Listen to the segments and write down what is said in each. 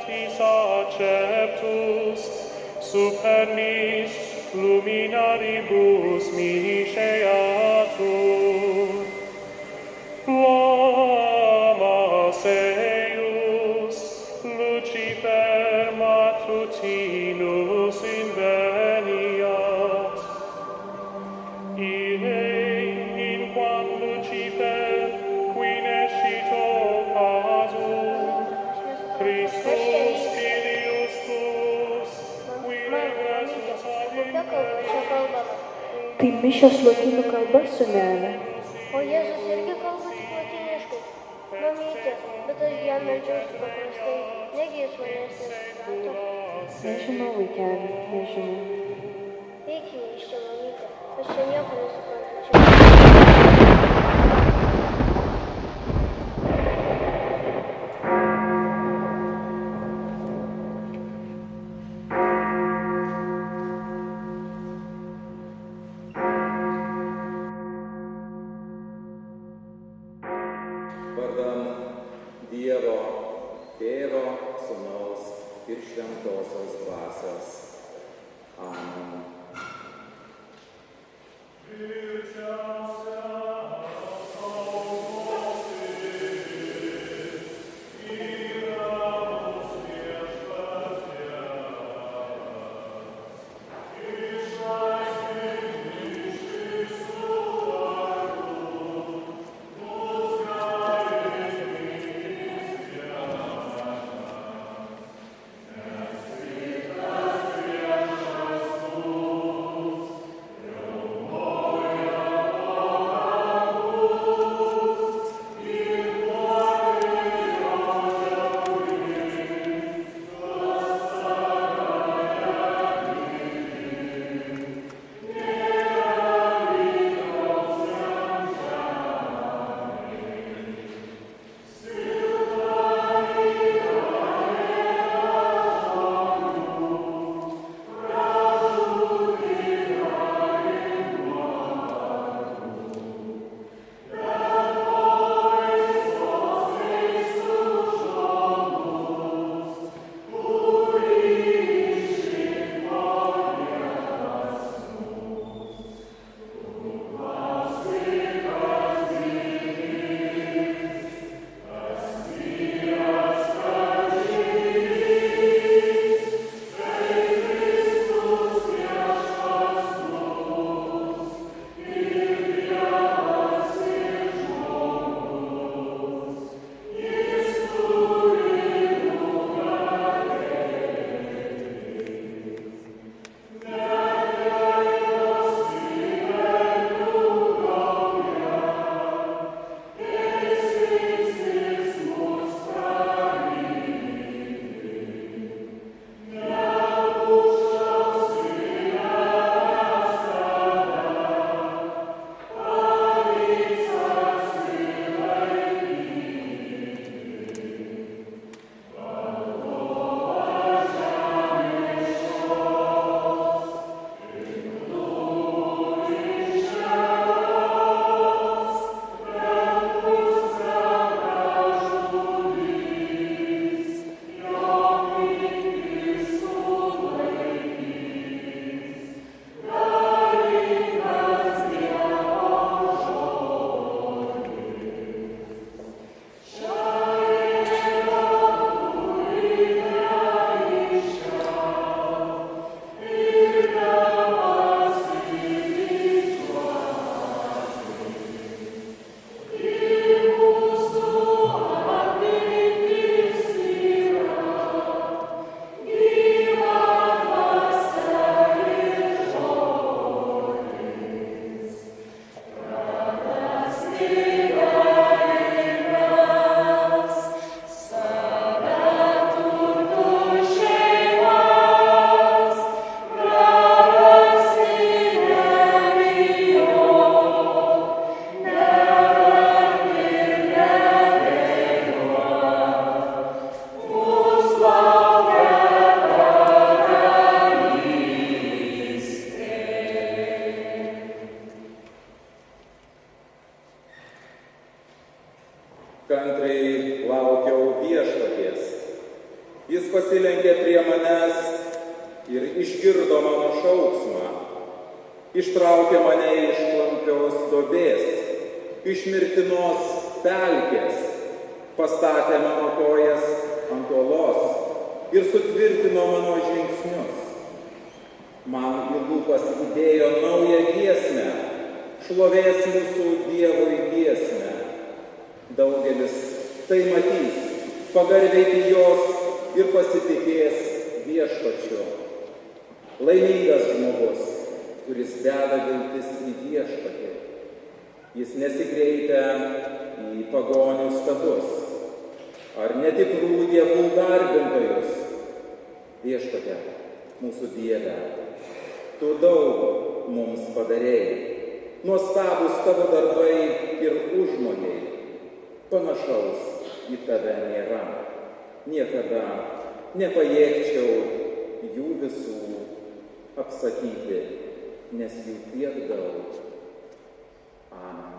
beatis acceptus, supernis luminaribus misceatur. Flammas eius, Lucifer matutinus inveniat. Ille in quam Lucifer, qui nescito casum, Christus Filius tuus, qui regressus ad infernum. Tai mišios lotynų kalba, sūnelė. O Jėzus irgi kalba tik lotyniškai. Mamytė, bet aš jam meldžiausi paprastai, negi jis manęs nesuprato. Nežinau, vaikeli, nežinau. Eikime iš čia, mamytė, aš čia nieko nesuprantu. Čia... Vardan Dievo, Tėvo, Sūnaus ir Šventosios Dvasios. Amen. pasilenkė prie manęs ir išgirdo mano šauksmą. Ištraukė mane iš klampios duobės, iš mirtinos pelkės, pastatė mano kojas ant uolos ir sutvirtino mano žingsnius. Man į lūpas įdėjo naują giesmę, šlovės mūsų Dievui giesmę. Daugelis tai matys, pagarbiai bijos ir pasitikės Viešpačiu. Laimingas žmogus, kuris deda viltis į Viešpatį. Jis nesikreipia į pagonių stadus ar netikrų dievų garbintojus. Viešpatie, mūsų Dieve, Tu daug mums padarėjai, nuostabūs Tavo darbai ir užmojai. Panašaus į Tave nėra. Niekada nepajėgčiau jų visų apsakyti, nes jų tiek daug. Amen.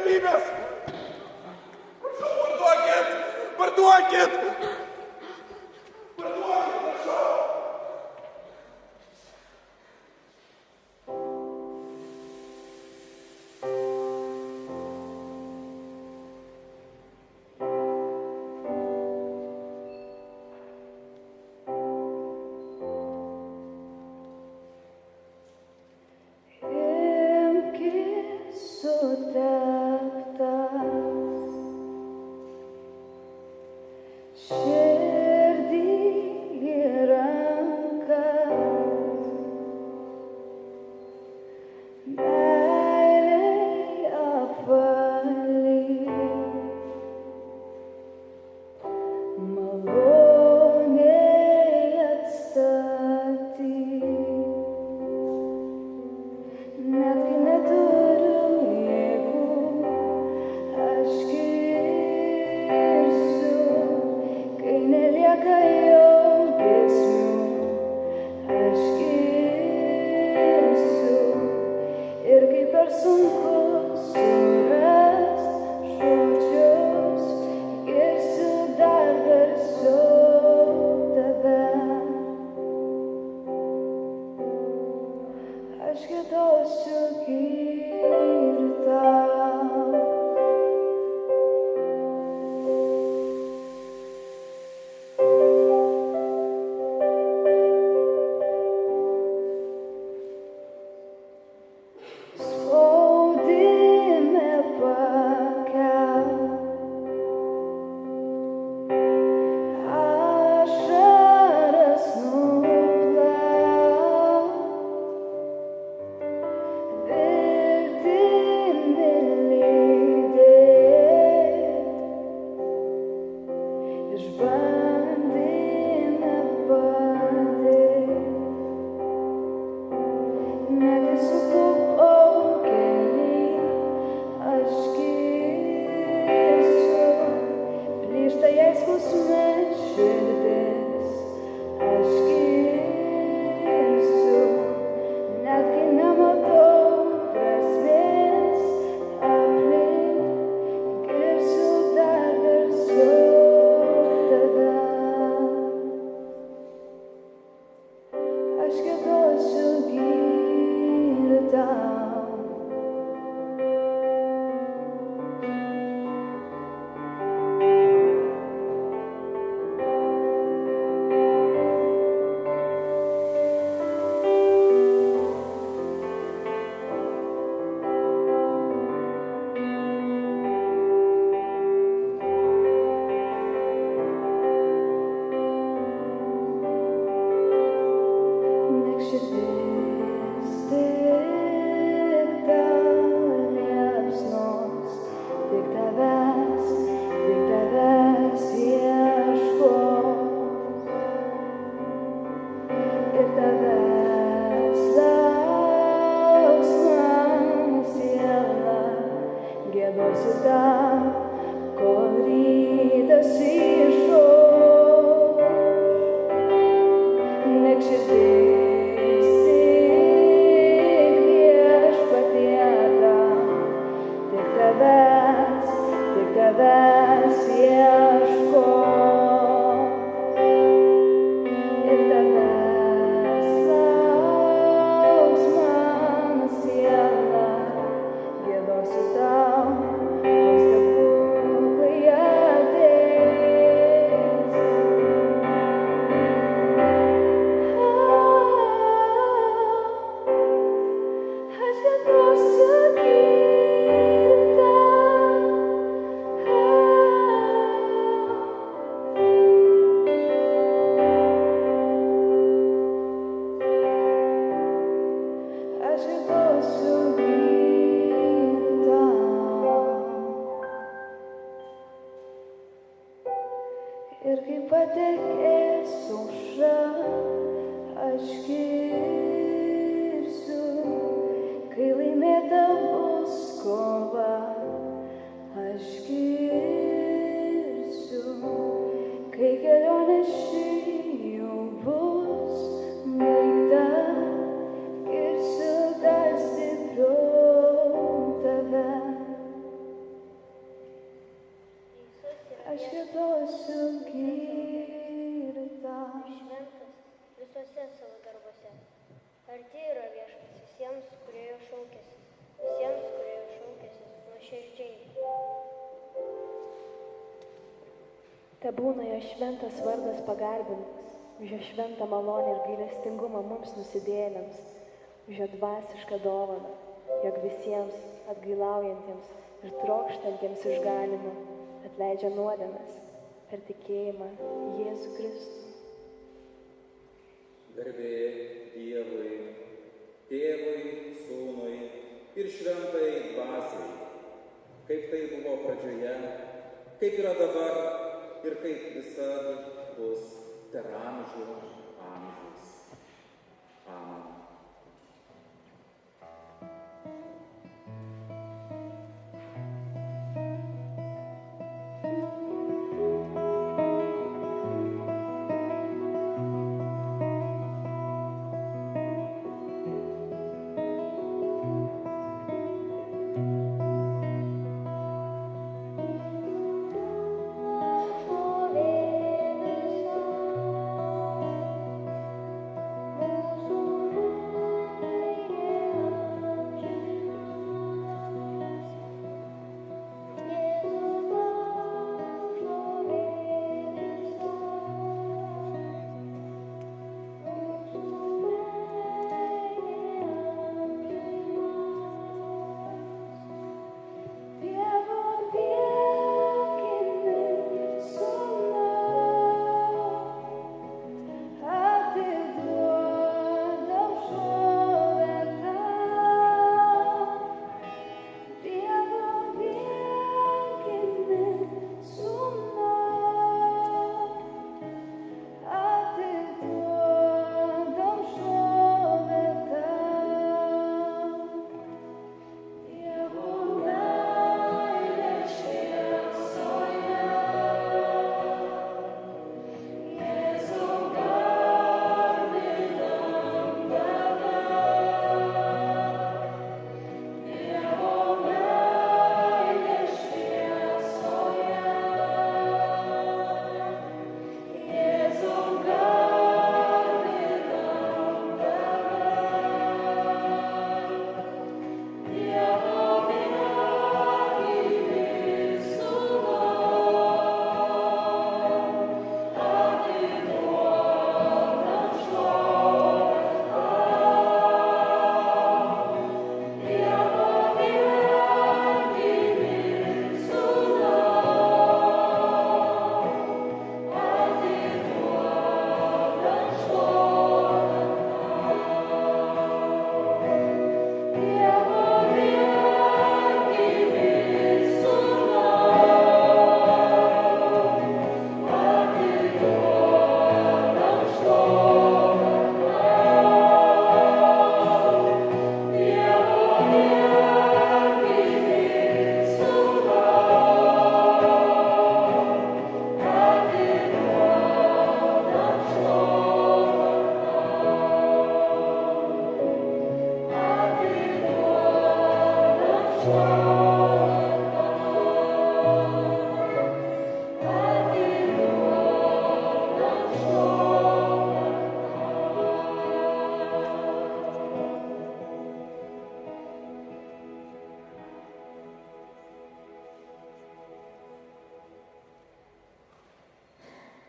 gyvybės. Prašau, parduokit! Parduokit! Parduokit, prašau! visuose savo darbuose. Arti yra Viešpats visiems, kurie jo šaukiasi, nuoširdžiai. Tebūna jo šventas vardas pagarbintas, už jo šventą malonę ir gailestingumą mums nusidėjėliams, už jo dvasišką dovaną, jog visiems atgailaujantiems ir trokštantiems išganimo atleidžia nuodėmes per tikėjimą į Jėzų Kristų. Garbė Dievui, Tėvui, Sūnui ir Šventai Dvasiai, kaip tai buvo pradžioje, kaip yra dabar ir kaip visada bus per amžių amžius. Amen.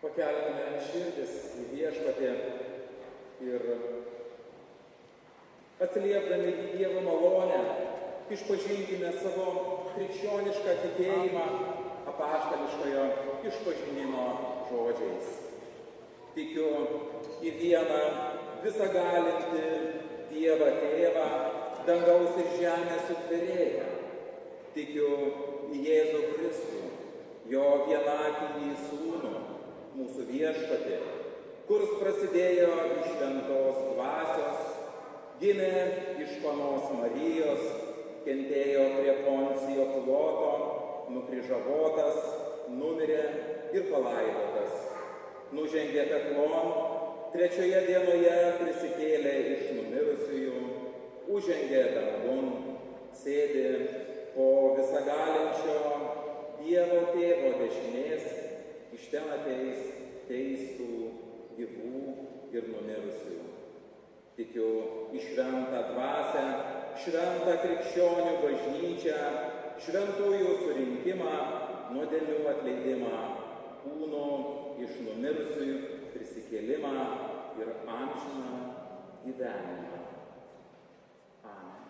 Pakelkime širdis į Viešpatį ir atsiliepdami į Dievo malonę, išpažinkime savo krikščionišką tikėjimą apaštališkojo išpažinimo žodžiais. Tikiu į vieną visagalintį Dievą Tėvą, dangaus ir žemės sutvėrėją. Tikiu į Jėzų Kristų, jo vienatinį Sūnų, mūsų Viešpatį, kuris prasidėjo iš šventos dvasios, gimė iš panos Marijos, kentėjo prie Poncijo Piloto, nukryžiavotas, numirė ir palaidotas. Nužengė peklon, trečioje dienoje prisikėlė iš numirusiųjų, užžengė dangun, sėdi po visagalinčio Dievo Tėvo dešinės, iš ten ateis teistų, gyvų ir numirusiųjų. Tikiu į šventą dvasią, šventą krikščionių bažnyčią, šventųjų surinkimą, nuodėmių atleidimą, kūnų iš numirusiųjų prisikėlimą ir amžiną gyvenimą. Amen.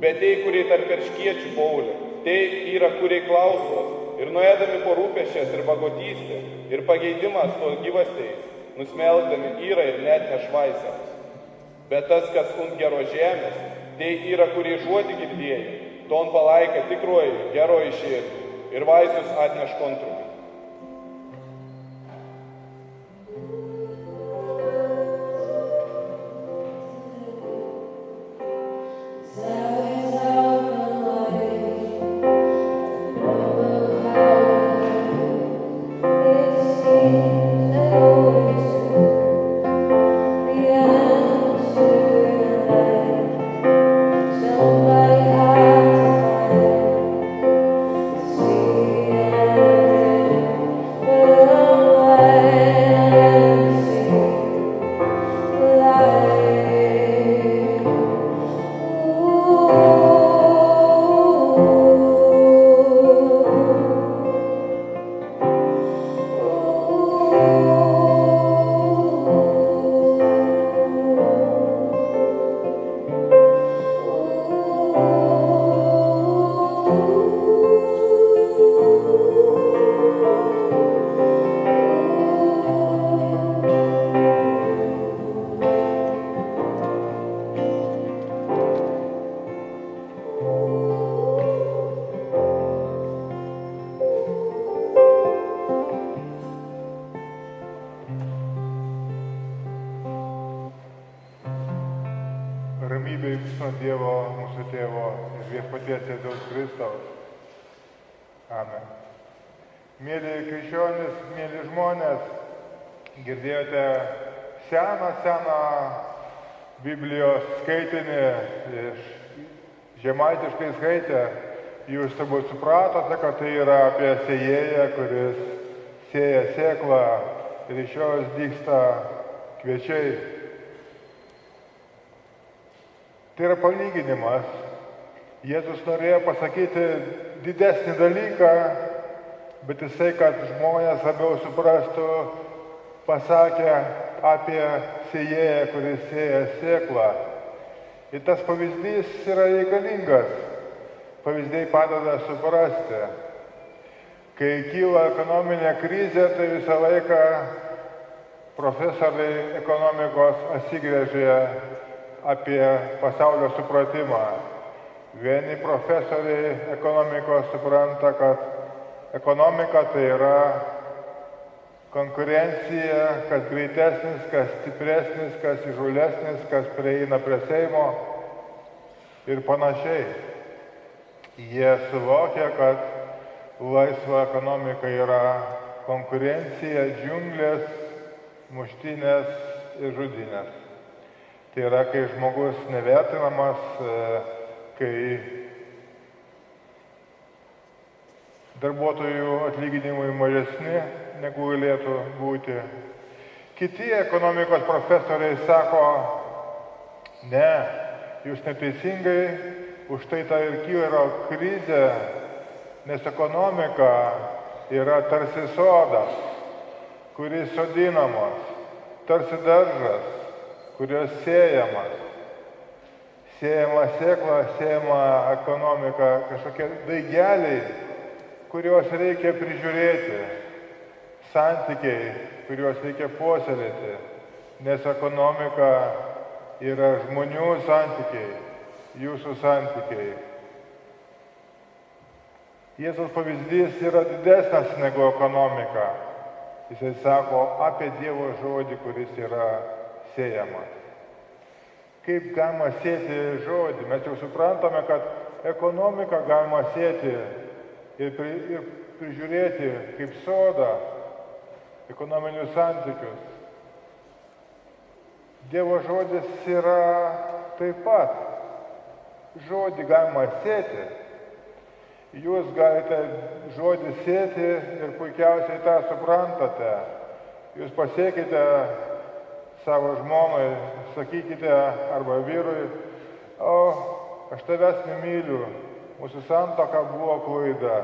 Bet tai, kurie tarp perškiečių Paulių, tai yra, kurie klausos ir nuėdami po rūpesčias ir vagotystę ir pageidimas to gyvasteis, nusmelkdami yra ir net nešvaisiams. Bet tas, kas ant geros žemės, tai yra, kurie žodį girdėjai, ton palaika tikroji geroji širdį ir vaisius atneš kontrumį. Somebody had to viso Dievo mūsų Tėvo ir Viešpaties Jėzaus Kristaus. Amen. Mėly krikščionys, mėly žmonės, girdėjote seną Biblijos skaitinį iš žemaitiškai skaitę. Jūs turbūt supratote, kad tai yra apie sėjėją, kuris sėja sėklą ir iš jos dygsta kviečiai. Tai yra palyginimas. Jėzus norėjo pasakyti didesnį dalyką, bet jisai, kad žmonės labiau suprastų, pasakė apie sėjėją, kuris sėja sėklą. Ir tas pavyzdys yra reikalingas. Pavyzdžiai padeda suprasti. Kai kyla ekonominė krizė, tai visą laiką profesoriai ekonomikos atsigręžia apie pasaulio supratimą. Vieni profesoriai ekonomikos supranta, kad ekonomika tai yra konkurencija, kas greitesnis, kas stipresnis, kas įžūlesnis, kas prieina prie Seimo ir panašiai. Jie suvokia, kad laisva ekonomika yra konkurencija, džiunglės, muštynės ir žudynės. Tai yra, kai žmogus nevertinamas, kai darbuotojų atlyginimai mažesni negu galėtų būti. Kiti ekonomikos profesoriai sako, ne, jūs neteisingai, už tai ta ir kyla krizė, nes ekonomika yra tarsi sodas, kuris sodinamas, tarsi daržas, kurios sėjamas. Sėjama sėkla, sėjama ekonomika, kažkokie daigeliai, kuriuos reikia prižiūrėti, santykiai, kuriuos reikia puoselėti, nes ekonomika yra žmonių santykiai, jūsų santykiai. Jėzaus pavyzdys yra didesnis negu ekonomika. Jisai sako apie Dievo žodį, kuris yra sėjamas. Kaip galima sėti žodį? Mes jau suprantame, kad ekonomiką galima sėti ir prižiūrėti kaip sodą, ekonominius santykius. Dievo žodis yra taip pat. Žodį galima sėti. Jūs galite žodį sėti ir puikiausiai tą suprantate. Jūs pasiekite savo žmonai, sakykite arba vyrui, o aš tavęs nemyliu, mūsų santuoka buvo klaida.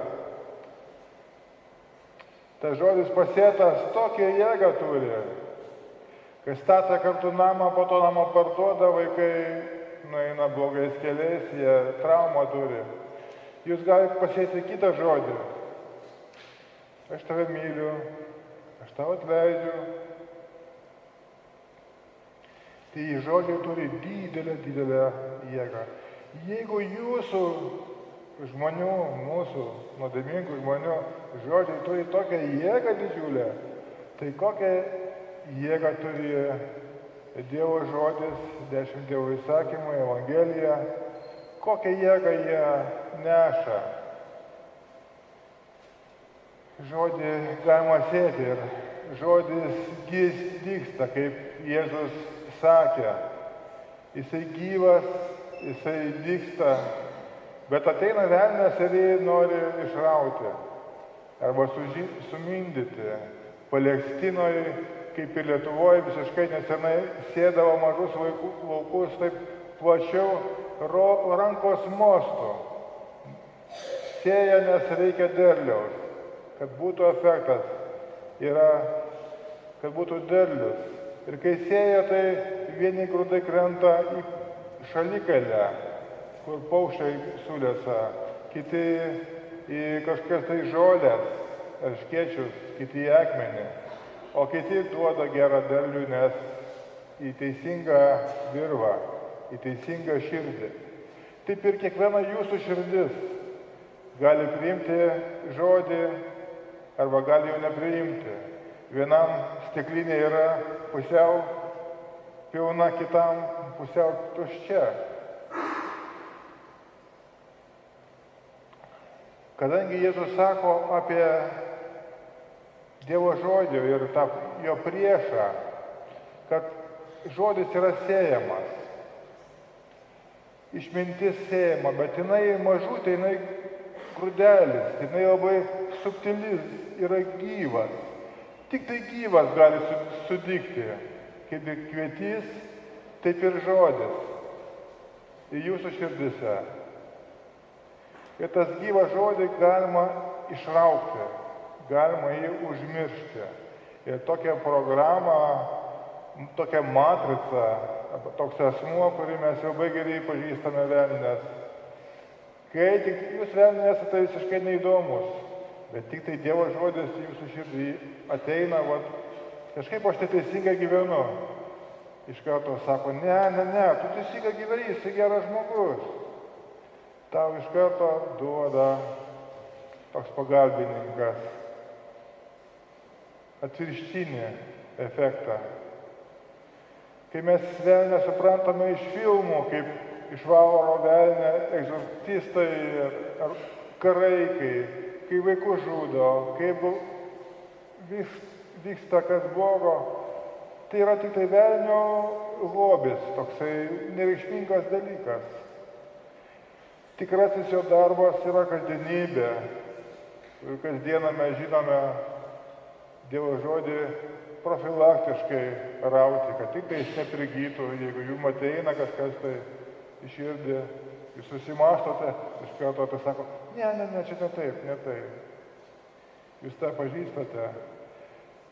Tas žodis pasėtas tokią jėgą turi, kai statė kartu namą, po to namą parduoda, vaikai nueina blogais keliais, jie traumą turi. Jūs galite pasėti kitą žodį. Aš tave myliu, aš tau atleidžiu. Tai žodžiai turi didelę jėgą. Jeigu jūsų žmonių, mūsų nuodėmingų žmonių žodžiai turi tokią jėgą didžiulę, tai kokią jėgą turi Dievo žodis, 10 Dievo įsakymų, Evangelija, kokią jėgą jie neša. Žodį galima sėti ir žodis dygsta, kaip Jėzus sakė. Jisai gyvas, jisai dygsta, bet ateina velnias ir jį nori išrauti arba sumindyti. Palestinoje, kaip ir Lietuvoje, visiškai nesenai sėdavo mažus laukus taip plačiau rankos mostu. Sėja, nes reikia derliaus, kad būtų efektas, yra, kad būtų derlius. Ir kai sėja, tai vieni grūdai krenta į šalikelę, kur paukščiai sulėsa, kiti į kažkokias tai žolės, erškėčius, kiti į akmenį, o kiti duoda gerą derlių, nes į teisingą dirvą, į teisingą širdį. Taip ir kiekviena jūsų širdis gali priimti žodį arba gali jo nepriimti. Vienam stiklinė yra pusiau pilna, kitam pusiau tuščia. kadangi Jėzus sako apie Dievo žodį ir tą jo priešą, kad žodis yra sėjamas, išmintis sėjama, bet jinai mažutė, jinai grūdelis, jinai labai subtilis, yra gyvas. Tik tai gyvas gali sudygti, kaip ir kvietys, taip ir žodis į jūsų širdise. Ir tas gyvas žodį galima išraukti, galima jį užmiršti. Ir tokią programą, tokią matricą, toks asmuo, kurį mes jau labai gerai pažįstame velnės. Kai tik jūs velnės esate visiškai neįdomus, bet tik tai Dievo žodis jūsų širdį ateina, kažkaip aš tai teisingai gyvenu. Iš karto sako, ne, tu teisingai gyveni, esi geras žmogus. Tau iš karto duoda toks pagalbininkas atvirkštinį efektą. Kai mes velnę suprantame iš filmų, kaip išvaro velnę egzorcistai ar karai, kai vaikų žudo, kaip vyksta kas blogo, tai yra tik tai velnio hobis, toksai nereikšmingas dalykas. Tikrasis jo darbas yra kasdienybė. Ir kasdieną mes žinome Dievo žodį profilaktiškai rauti, kad tik tai jis neprigytų, jeigu jums ateina kažkas tai į širdį, jūs susimastote, iš karto tai sako, ne, čia ne taip. Jūs tą pažįstate.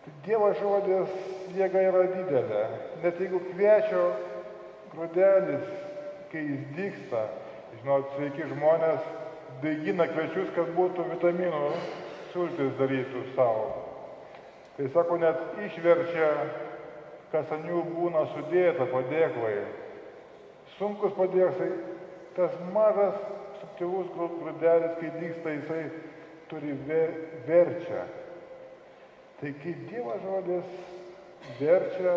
Tai Dievo žodis jėga yra didelė. Net jeigu kviečio grūdelis, kai jis dygsta, žinot, sveiki žmonės daigina kviečius, kad būtų vitaminų sultis darytų savo. Tai sako, net išverčia, kas ant jų būna sudėta padėklai. Sunkus padėklai, tas mažas subtilus grūdelis, kai dygsta, jisai turi verčia. Tai kaip Dievo žodis verčia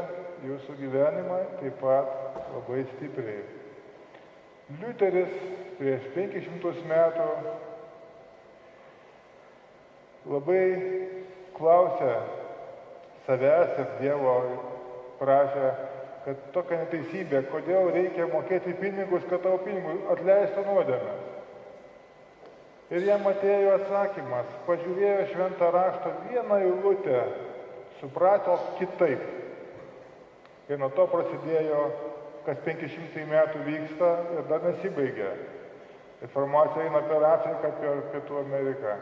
jūsų gyvenimą taip pat labai stipriai. Liuteris prieš 500 metų labai klausė savęs ir Dievo prašė, kad tokia neteisybė, kodėl reikia mokėti pinigus, kad tavo pinigų atleistų nuodėmės. Ir jam atėjo atsakymas, pažiūrėjo šventą raštą vieną eilutę, suprato kitaip. Ir nuo to prasidėjo, kas 500 metų vyksta ir dar nesibaigia. Informacija eina per Afriką, per Pietų Ameriką.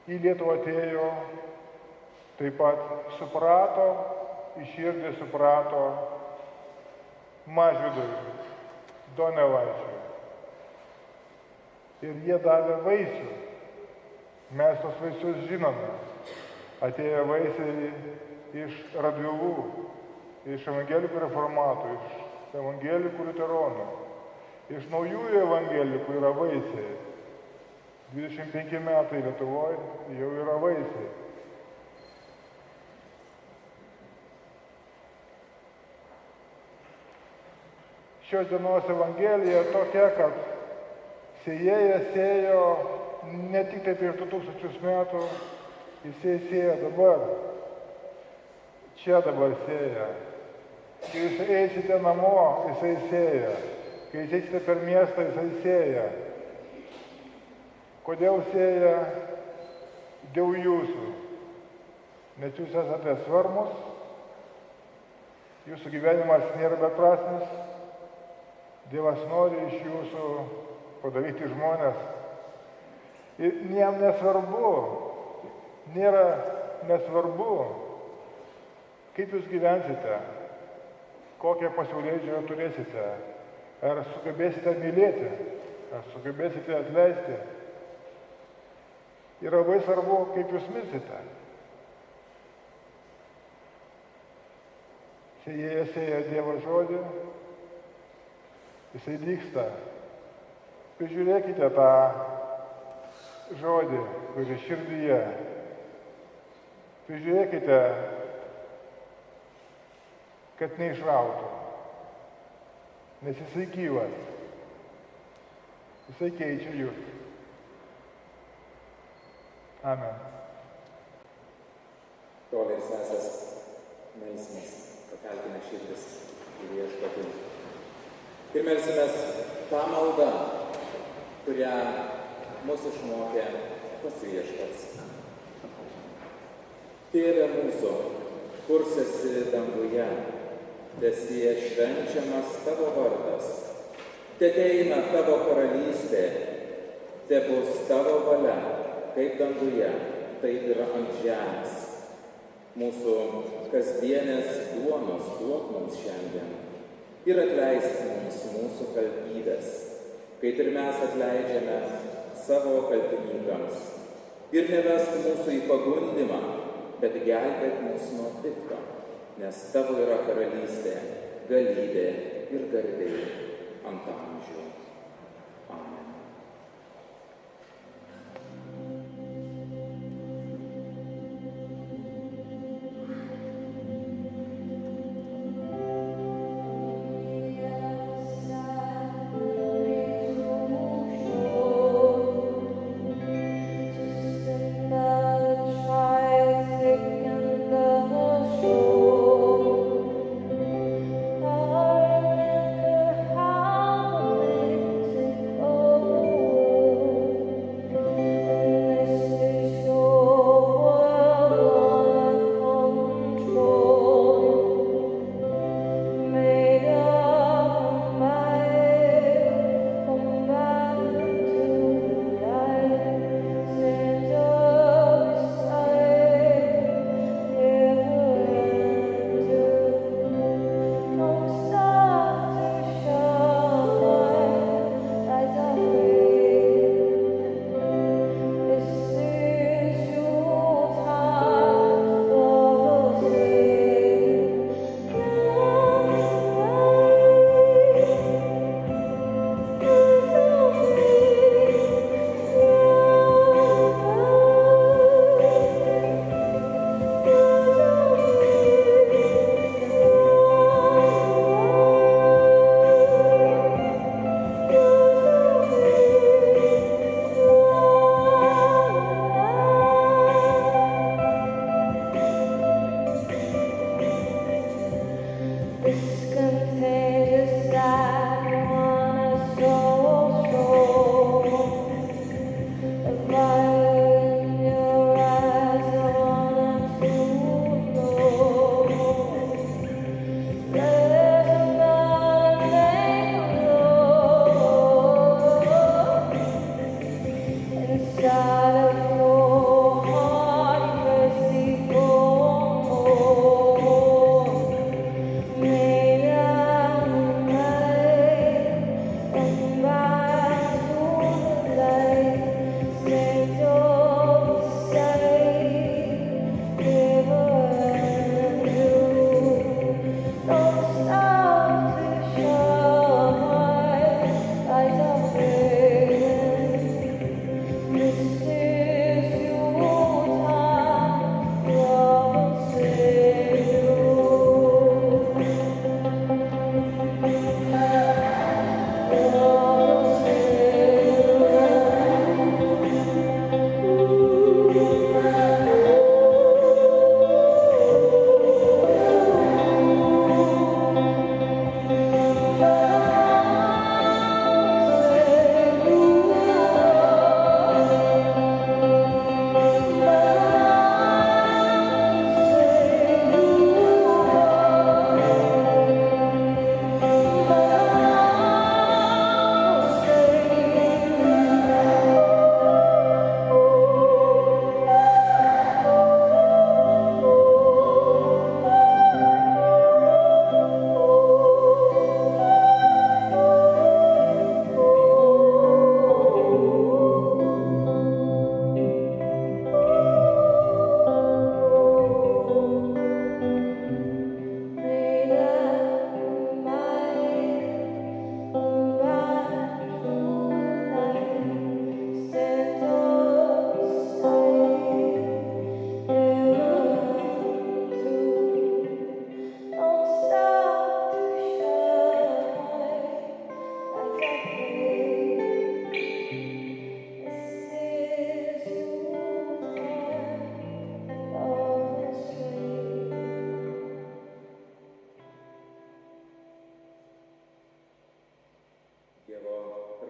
Į Lietuvą atėjo, taip pat suprato, į širdį suprato Mažvydui, Donelaičiui. Ir jie davė vaisių. Mes tos vaisius žinome. Atėjo vaisiai iš Radvilų, iš evangelikų reformatų, iš evangelikų liuteronų, iš naujųjų evangelikų yra vaisiai. 25 metai Lietuvoje jau yra vaisiai. Šios dienos evangelija tokia, kad sėjėjas sėjo ne tik tai prieš 2000 metų, jisai sėjo dabar. Čia dabar sėja. Kai jūs eisite namo, jisai sėja. Kai jūs eisite per miestą, jisai sėja. Kodėl sėja? Dėl jūsų. Nes jūs esate svarbus, jūsų gyvenimas nėra beprasmis, Dievas nori iš jūsų padaryti žmonės. Ir jam nesvarbu, nėra nesvarbu, kaip jūs gyvensite, kokią pasaulėžiūrą turėsite, ar sugebėsite mylėti, ar sugebėsite atleisti. Ir labai svarbu, kaip jūs mirsite. Sėjėjas sėja Dievo žodį, jisai dygsta. Pažiūrėkite tą žodį, kurį širdyje. Pažiūrėkite, kad neišrautų, nes jisai gyvas. Jisai keičia jūs. Amen. Broliai ir sesės, melsimės, pakelkime širdis į viešpatį. Ir melsimės tą maldą, kurią mūsų išmokė pats viešpats. Tėve mūsų, kurs esi danguje, teesie švenčiamas tavo vardas, teateina tavo karalystė, tebus tavo valia, kaip danguje, taip ir ant žemės. Mūsų kasdienės duonos duok mums šiandien ir atleisk mums mūsų kaltybes, kaip ir mes atleidžiame savo kaltininkams. Ir nevesk mūsų į pagundimą, bet gelbėk mus nuo pikto, nes tavo yra karalystė, galybė ir garbė ant amžių. Amen. How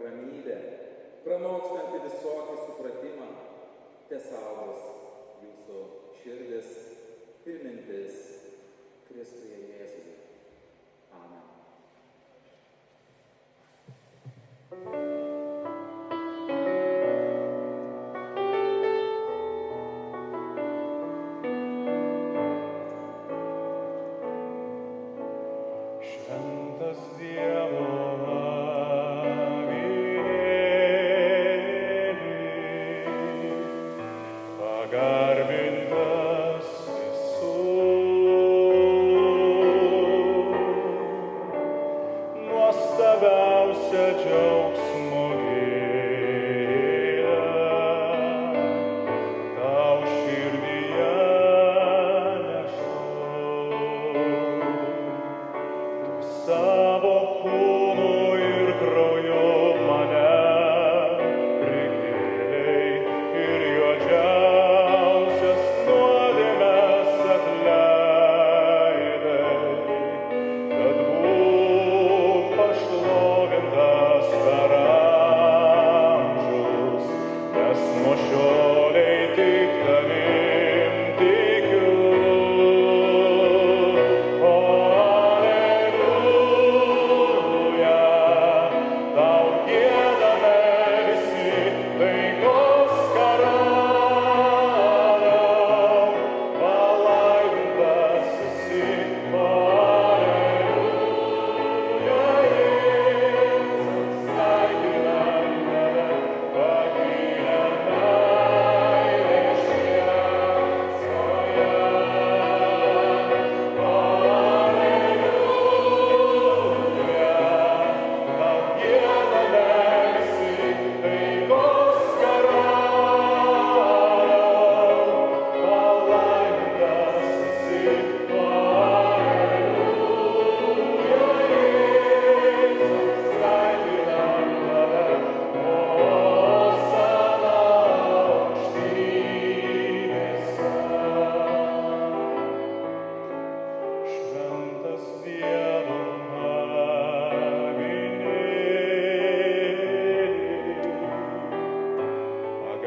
ramybė, pranokstanti visokį supratimą, tesaugos jūsų širdis ir mintis Kristuje Jėzuje. Amen. Šventas Dievo avinėli, pagarbintas visų, nuostabiausia džiaugsmo gėlė, tau širdyje nešu. Savo kūnu ir krauju mane prikėlei ir juodžiausias nuodėmes atleidai, kad būt pašlovintas per amžius, nes nuo šiolei tik tavim tikiu.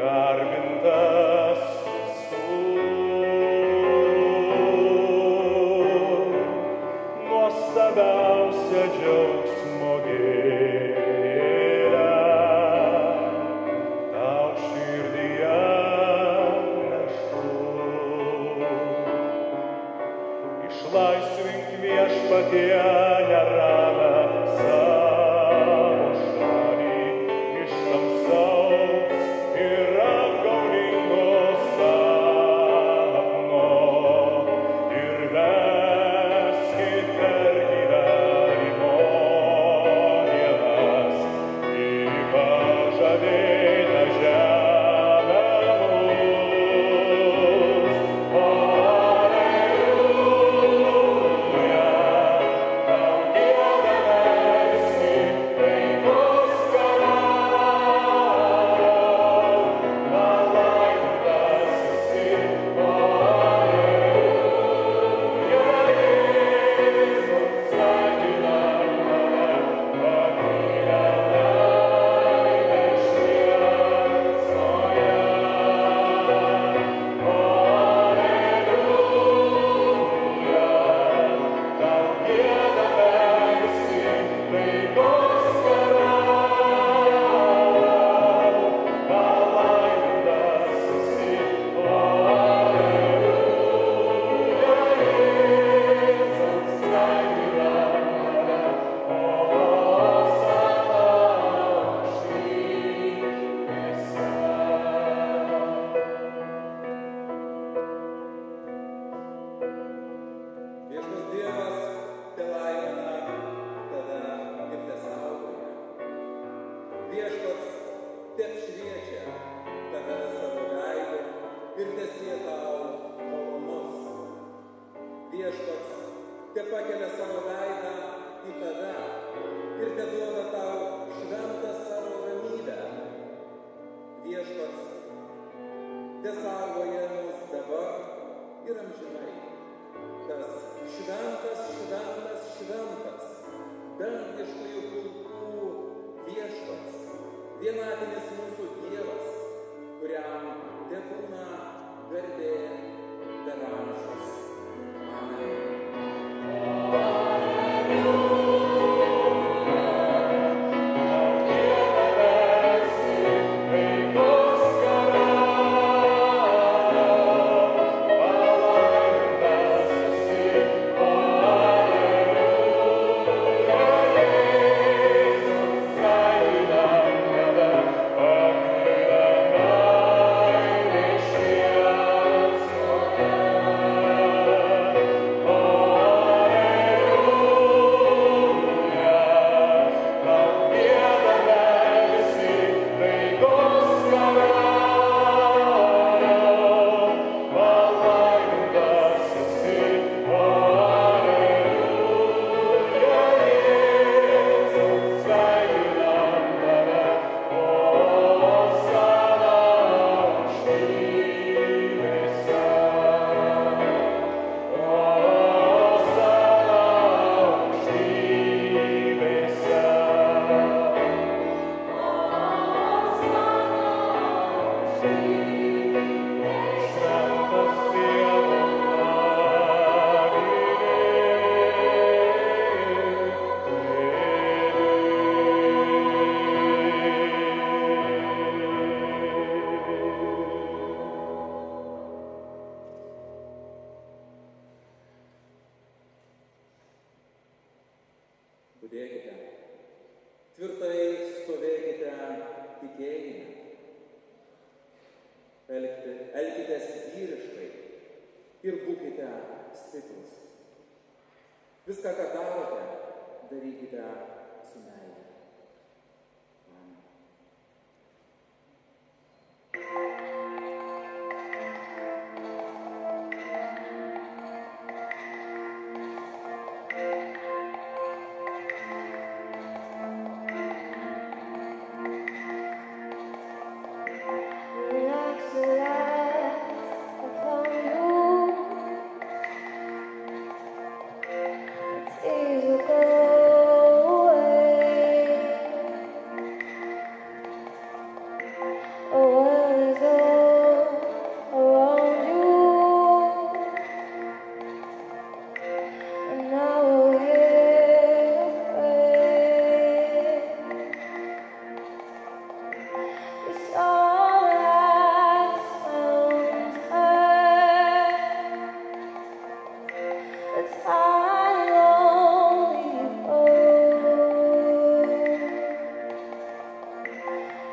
Garbintas visų, nuostabiausia džiaugsmo gėlė, tau širdyje nešu. Išlaisvink viešpatie neramią savo šalį iš tamsaus ir apgaulingo sapno ir veskit per gyvenimo dienas į pažadėtą žemę mus. Alleluja, tau giedame visi, taikos karaliau, palaimintas esi. Alleluja, Jėzus, sveikinam tave, pakilę laimės šviesoje. Alleluja, tau giedame visi, taikos karaliau, palaimintas esi. Alleluja, Jėzus, sveikinam tave, osana aukštybėse. Viešpas Dievas telaimina tave ir tesaugoja. Viešpats teapšviečia tave savo veidu ir tesie tau malonus. Viešpats tepakelia savo veidą į tave ir teduoda tau šventą savo ramybę. Viešpats tesaugoja mus dabar ir amžinai. Tas šventas, šventas, šventas, dangiškųjų pulkų viešpats. vienatinis mūsų Dievas, kuriam tebūna garbė per amžius. Amen. Budėkite, tvirtai stovėkite tikėjime, elkitės vyriškai ir būkite stiprus. Viską, ką darote, darykite su meile. Amen.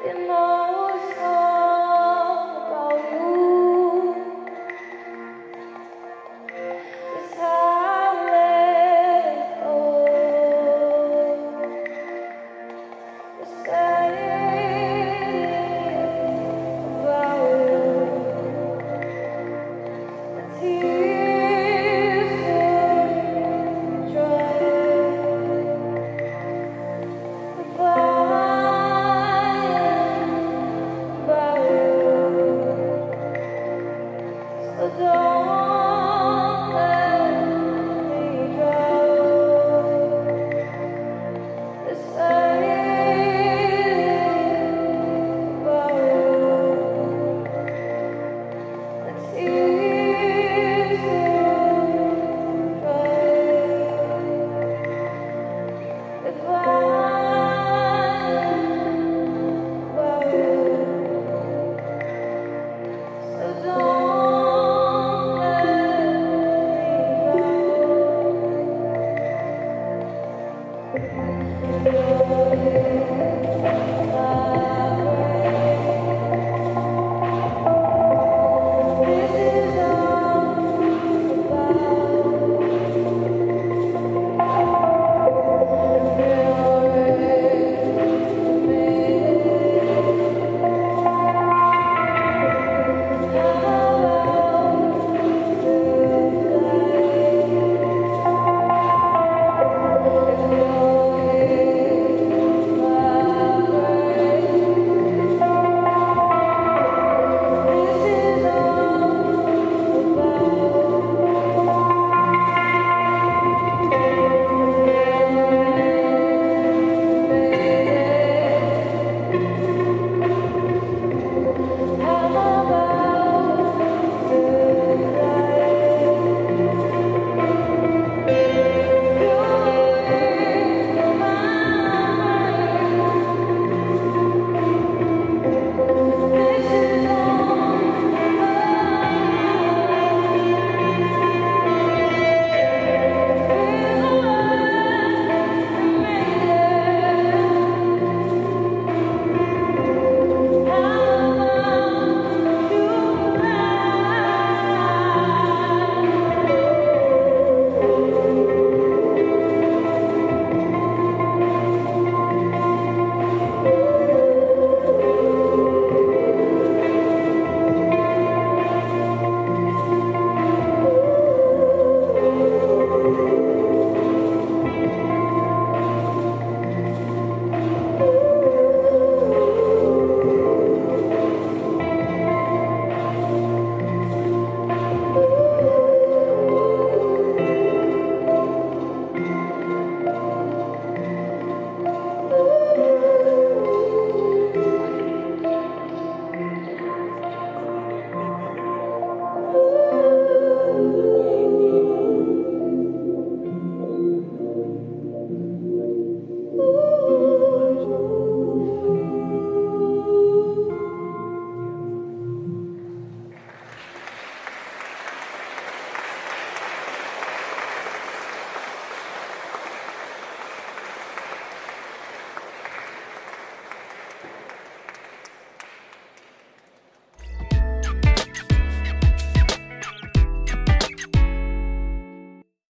You know